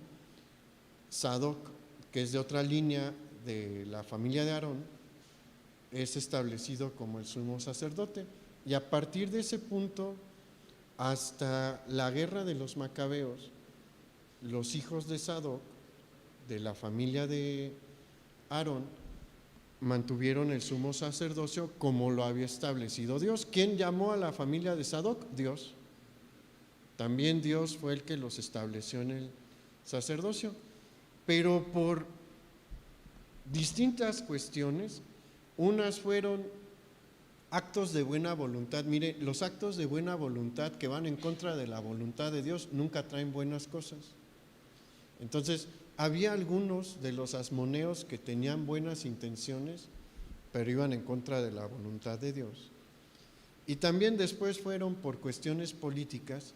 S1: Sadoc, que es de otra línea de la familia de Aarón, es establecido como el sumo sacerdote. Y a partir de ese punto, hasta la guerra de los macabeos, los hijos de Sadoc, de la familia de Aarón, mantuvieron el sumo sacerdocio como lo había establecido Dios. ¿Quién llamó a la familia de Sadoc? Dios. También Dios fue el que los estableció en el sacerdocio. Pero por distintas cuestiones, unas fueron actos de buena voluntad. Mire, los actos de buena voluntad que van en contra de la voluntad de Dios nunca traen buenas cosas. Entonces, había algunos de los asmoneos que tenían buenas intenciones, pero iban en contra de la voluntad de Dios. Y también después fueron por cuestiones políticas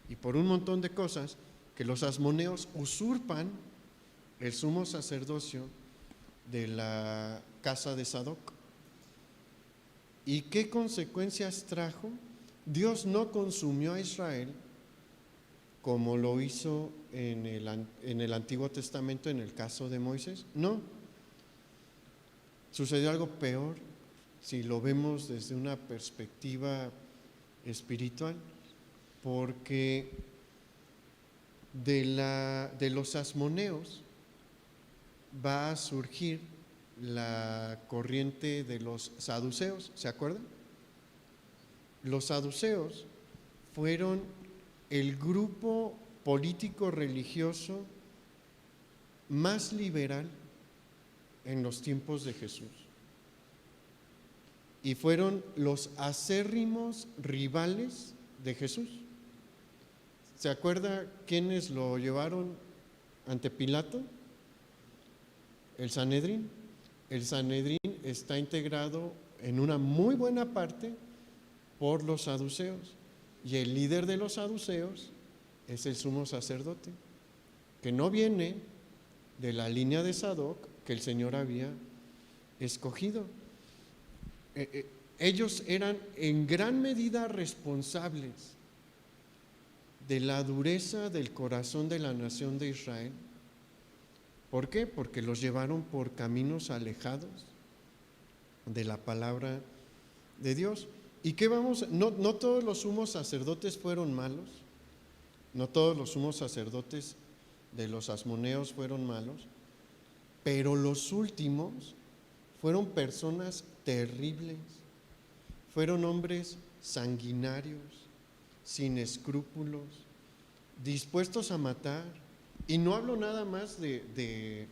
S1: y por un montón de cosas que los asmoneos usurpan el sumo sacerdocio de la casa de Sadoc. ¿Y qué consecuencias trajo? Dios no consumió a Israel como lo hizo en el Antiguo Testamento en el caso de Moisés. No, sucedió algo peor si lo vemos desde una perspectiva espiritual, porque de los asmoneos va a surgir la corriente de los saduceos, ¿se acuerdan? Los saduceos fueron el grupo político religioso más liberal en los tiempos de Jesús. Y fueron los acérrimos rivales de Jesús. ¿Se acuerda quiénes lo llevaron ante Pilato? El Sanedrín. El Sanedrín está integrado en una muy buena parte por los saduceos. Y el líder de los saduceos es el sumo sacerdote, que no viene de la línea de Sadoc que el Señor había escogido. Ellos eran en gran medida responsables de la dureza del corazón de la nación de Israel. ¿Por qué? Porque los llevaron por caminos alejados de la palabra de Dios. ¿Y qué vamos? No todos los sumos sacerdotes fueron malos, no todos los sumos sacerdotes de los asmoneos fueron malos, pero los últimos fueron personas terribles, fueron hombres sanguinarios, sin escrúpulos, dispuestos a matar. Y no hablo nada más de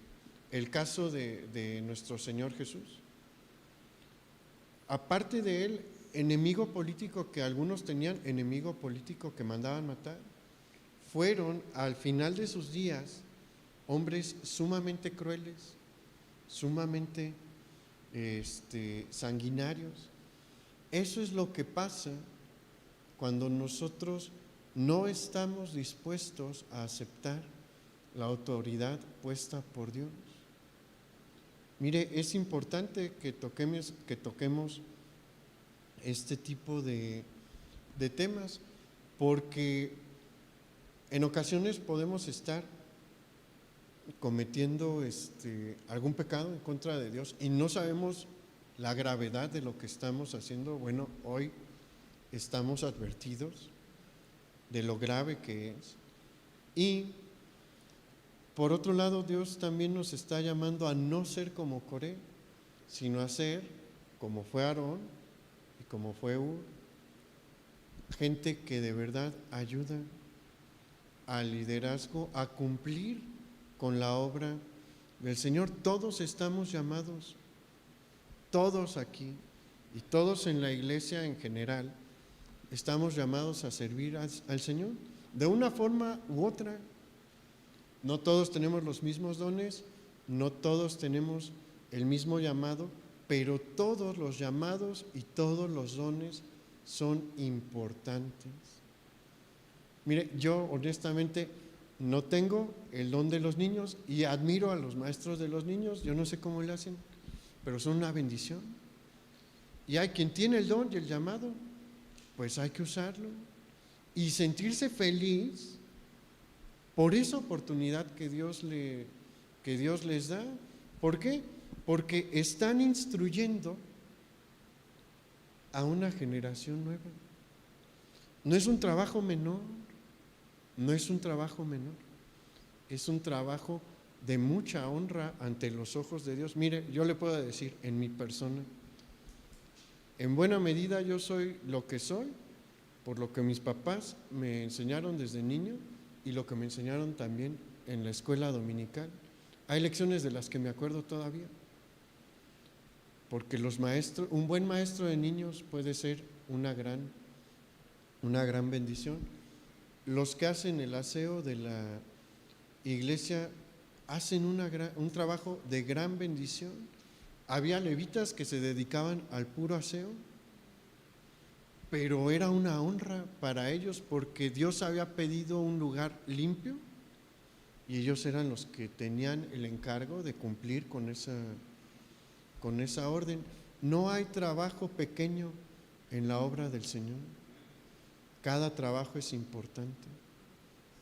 S1: el caso de nuestro Señor Jesús. Aparte de él, enemigo político que algunos tenían, enemigo político que mandaban matar, fueron al final de sus días hombres sumamente crueles, sumamente sanguinarios. Eso es lo que pasa cuando nosotros no estamos dispuestos a aceptar la autoridad puesta por Dios. Mire, es importante que toquemos este tipo de temas, porque en ocasiones podemos estar cometiendo algún pecado en contra de Dios y no sabemos la gravedad de lo que estamos haciendo. Bueno, hoy estamos advertidos de lo grave que es. Y por otro lado, Dios también nos está llamando a no ser como Coré, sino a ser como fue Aarón y como fue Hur, gente que de verdad ayuda al liderazgo a cumplir con la obra del Señor. Todos estamos llamados, todos aquí y todos en la iglesia en general, estamos llamados a servir al Señor de una forma u otra. No todos tenemos los mismos dones, no todos tenemos el mismo llamado, pero todos los llamados y todos los dones son importantes. Mire, yo honestamente no tengo el don de los niños y admiro a los maestros de los niños, yo no sé cómo le hacen, pero son una bendición. Y hay quien tiene el don y el llamado, pues hay que usarlo y sentirse feliz por esa oportunidad que Dios les da. ¿Por qué? Porque están instruyendo a una generación nueva. No es un trabajo menor, no es un trabajo menor, es un trabajo de mucha honra ante los ojos de Dios. Mire, yo le puedo decir en mi persona, en buena medida yo soy lo que soy por lo que mis papás me enseñaron desde niño y lo que me enseñaron también en la escuela dominical. Hay lecciones de las que me acuerdo todavía, porque un buen maestro de niños puede ser una gran bendición. Los que hacen el aseo de la iglesia hacen un trabajo de gran bendición Había levitas que se dedicaban al puro aseo, pero era una honra para ellos porque Dios había pedido un lugar limpio y ellos eran los que tenían el encargo de cumplir con esa orden. No hay trabajo pequeño en la obra del Señor. Cada trabajo es importante.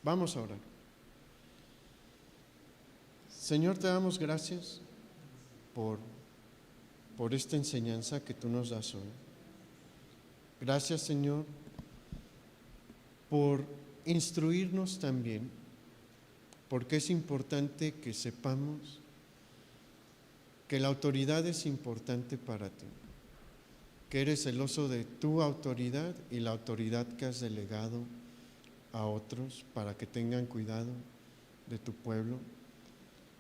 S1: Vamos a orar. Señor, te damos gracias por esta enseñanza que tú nos das hoy. Gracias, Señor, por instruirnos también, porque es importante que sepamos que la autoridad es importante para ti, que eres celoso de tu autoridad y la autoridad que has delegado a otros para que tengan cuidado de tu pueblo.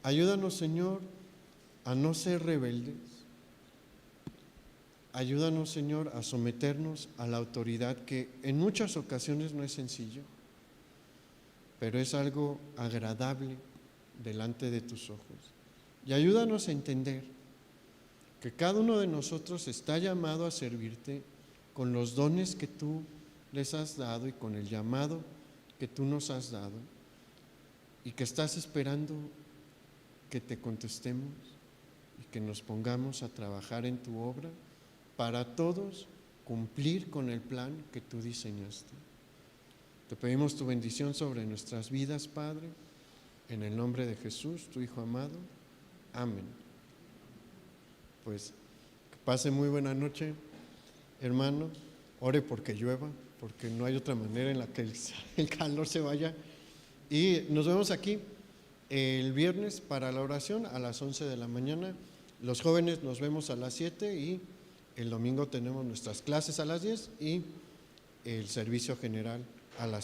S1: Ayúdanos, Señor, a no ser rebeldes. Ayúdanos, Señor, a someternos a la autoridad que en muchas ocasiones no es sencillo, pero es algo agradable delante de tus ojos. Y ayúdanos a entender que cada uno de nosotros está llamado a servirte con los dones que tú les has dado y con el llamado que tú nos has dado, y que estás esperando que te contestemos y que nos pongamos a trabajar en tu obra para todos cumplir con el plan que tú diseñaste. Te pedimos tu bendición sobre nuestras vidas, Padre, en el nombre de Jesús, tu Hijo amado. Amén. Pues que pase muy buena noche, hermano. Ore porque llueva, porque no hay otra manera en la que el calor se vaya. Y nos vemos aquí el viernes para la oración a las 11 de la mañana. Los jóvenes nos vemos a las 7 y el domingo tenemos nuestras clases a las 10 y el servicio general a las